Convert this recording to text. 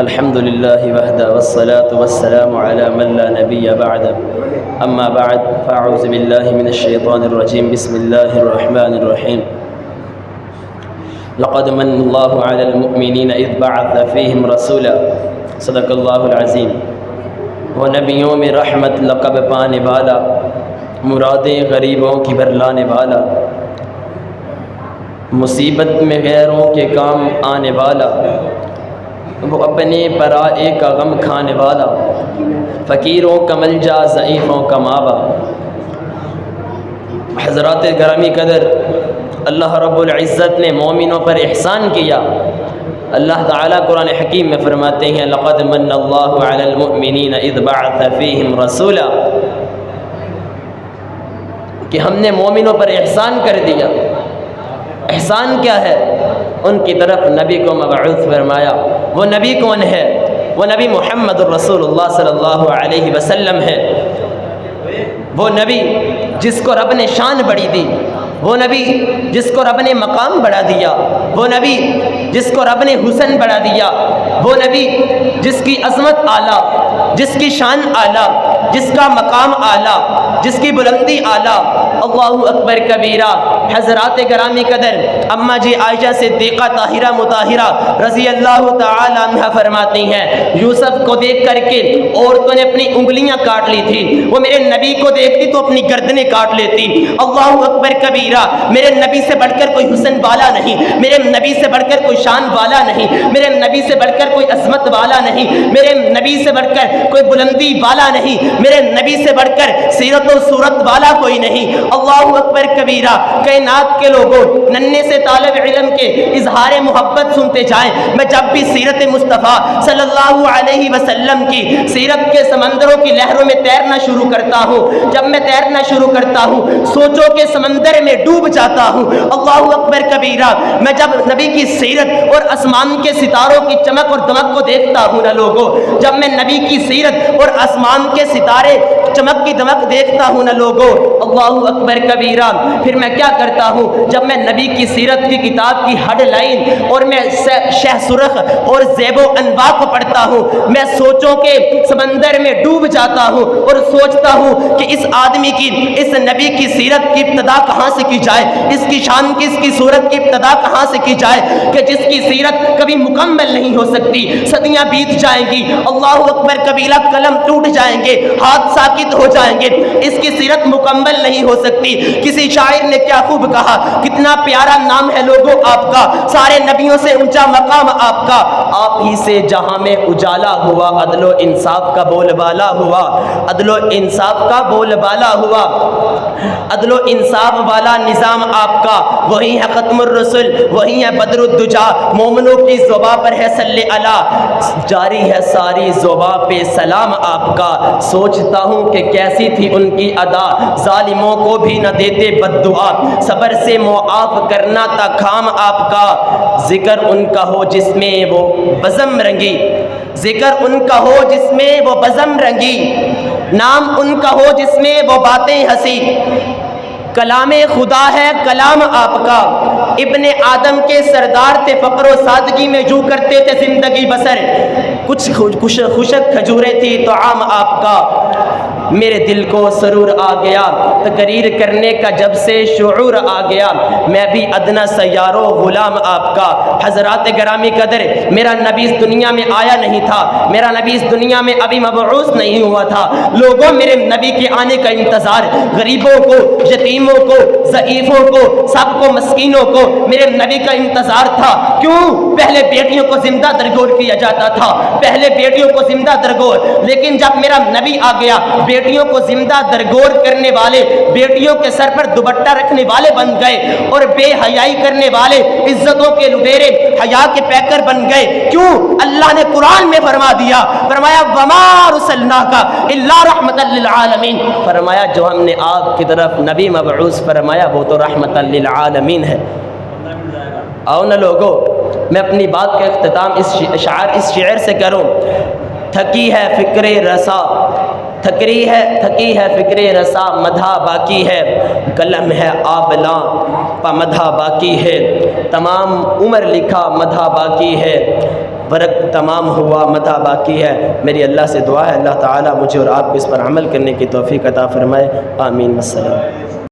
الحمد لله وحده والصلاة والسلام على من لا نبي بعده أما بعد فأعوذ بالله من الشيطان الرجيم بسم الله الرحمن الرحيم لقد من الله على المؤمنين إذ بعث فيهم رسولا صدق الله العظيم وہ نبیوں میں رحمت لقب پانے والا، مرادیں غریبوں کی بھرلانے والا، مصیبت میں غیروں کے کام آنے والا، وہ اپنے پرائے کا غم کھانے والا، فقیروں کا ملجا ضعیفوں کا ماوا۔ حضرات گرامی قدر، اللہ رب العزت نے مومنوں پر احسان کیا۔ اللہ تعالیٰ قرآن حکیم میں فرماتے ہیں لقد من اللہ علی المؤمنین اذ بعث فیہم رسولا، کہ ہم نے مومنوں پر احسان کر دیا۔ احسان کیا ہے؟ ان کی طرف نبی کو مبعوث فرمایا۔ وہ نبی کون ہے؟ وہ نبی محمد الرسول اللہ صلی اللہ علیہ وسلم ہے۔ وہ نبی جس کو رب نے شان بڑی دی، وہ نبی جس کو رب نے مقام بڑھا دیا، وہ نبی جس کو رب نے حسن بڑھا دیا، وہ نبی جس کی عظمت اعلیٰ، جس کی شان اعلیٰ، جس کا مقام اعلیٰ، جس کی بلندی اعلیٰ۔ اللہ اکبر کبیرہ۔ حضرات گرامی قدر، اماں جی عائشہ صدیقہ طاہرہ مطہرہ رضی اللہ تعالی عنہ فرماتی ہیں یوسف کو دیکھ کر کے عورتوں نے اپنی انگلیاں کاٹ لی تھی، وہ میرے نبی کو دیکھتی تو اپنی گردنیں کاٹ لیتی۔ اللہ اکبر کبیرہ۔ میرے نبی سے بڑھ کر کوئی حسن والا نہیں، میرے نبی سے بڑھ کر کوئی شان والا نہیں، میرے نبی سے بڑھ کر کوئی عظمت والا نہیں، میرے نبی سے بڑھ کر کوئی بلندی والا نہیں، میرے نبی سے بڑھ کر سیرت و صورت والا کوئی نہیں۔ اللہ اکبر کبیرہ۔ کائنات کے لوگوں، ننھے سے طالب علم کے اظہار محبت سنتے جائیں۔ میں جب بھی سیرت مصطفیٰ صلی اللہ علیہ وسلم کی سیرت کے سمندروں کی لہروں میں تیرنا شروع کرتا ہوں، جب میں تیرنا شروع کرتا ہوں سوچوں کے سمندر میں ڈوب جاتا ہوں۔ اللہ اکبر کبیرہ۔ میں جب نبی کی سیرت اور آسمان کے ستاروں کی چمک اور دمک کو دیکھتا ہوں نا لوگوں، جب میں نبی کی سیرت اور آسمان کے ستارے چمک کی دمک دیکھتا ہوں نا لوگوں، اللہ اکبر کبیرہ، پھر میں کیا کرتا ہوں؟ جب میں نبی کی سیرت کی کتاب کی ہیڈ لائن اور میں شہ سرخ اور زیب و انواع کو پڑھتا ہوں، میں سوچوں کے سمندر میں ڈوب جاتا ہوں اور سوچتا ہوں کہ اس آدمی کی، اس نبی کی سیرت کی ابتدا کہاں سے کی جائے، اس کی شان کی، اس کی صورت کی ابتدا کہاں سے کی جائے کہ جس کی سیرت کبھی مکمل نہیں ہو سکتی، صدیاں بیت جائیں گی، اللہ اکبر کبیرہ، قلم ٹوٹ جائیں گے، ہاتھ ساکت ہو جائیں گے، اس کی سیرت مکمل نہیں ہو سکتی۔ کسی شاعر نے کیا خوب کہا، کتنا پیارا نام ہے لوگوں آپ کا، سارے نبیوں سے اونچا مقام آپ کا، آپ ہی سے جہاں میں اجالا ہوا، عدل و انصاف کا بول بالا ہوا، عدل و انصاف کا بول بالا ہوا، عدل و انصاف والا نظام آپ کا، وہی ہے ختم الرسل، وہی ہے بدر الدجا، مومنوں کی زباں پر ہے صلی اللہ، جاری ہے ساری زباں پہ سلام آپ کا۔ سوچتا ہوں کہ کیسی تھی ان کی ادا، ظالموں کو بھی نہ دیتے بد دعا، صبر سے معاف کرنا تھا کام آپ کا، ذکر ان کا ہو جس میں وہ بزم رنگی، ذکر ان کا ہو جس میں وہ بزم رنگی، نام ان کا ہو جس میں وہ باتیں ہنسی، کلام خدا ہے کلام آپ کا، ابن آدم کے سردار تھے، فقر و سادگی میں جو کرتے تھے زندگی بسر، کچھ خوشک کھجوریں تھی تو عام آپ کا، میرے دل کو سرور آ گیا تقریر کرنے کا جب سے شعور آ گیا، میں بھی ادنا سیارو غلام آپ کا۔ حضرات گرامی قدر، میرا نبی اس دنیا میں آیا نہیں تھا، میرا نبی اس دنیا میں ابھی مبعوث نہیں ہوا تھا، لوگوں میرے نبی کے آنے کا انتظار، غریبوں کو، یتیموں کو، ضعیفوں کو، سب کو، مسکینوں کو میرے نبی کا انتظار تھا۔ کیوں؟ پہلے بیٹیوں کو زندہ درگور کیا جاتا تھا، پہلے بیٹیوں کو زندہ درگور، لیکن جب میرا نبی آ گیا بیٹیوں کو زندہ درگور کرنے والے، بیٹیوں کے سر پر دوپٹہ رکھنے والے بن گئے، اور بے حیائی کرنے والے عزتوں کے لٹیرے حیا کے پیکر بن گئے۔ کیوں؟ اللہ نے قرآن میں فرما دیا، فرمایا وما ارسلناک الا رحمۃ للعالمین، فرمایا جو ہم نے آپ کی طرف نبی مبعوث فرمایا وہ تو رحمۃ للعالمین ہے۔ آؤ نا لوگو، میں اپنی بات کا اختتام اس شعر سے کروں۔ تھکی ہے فکر رسا، تھکی ہے فکر رسا، مدھا باقی ہے، قلم ہے آبلاں پا مدھا باقی ہے، تمام عمر لکھا مدھا باقی ہے، ورق تمام ہوا، متاع باقی ہے۔ میری اللہ سے دعا ہے اللہ تعالیٰ مجھے اور آپ کو اس پر عمل کرنے کی توفیق عطا فرمائے، آمین والسلام۔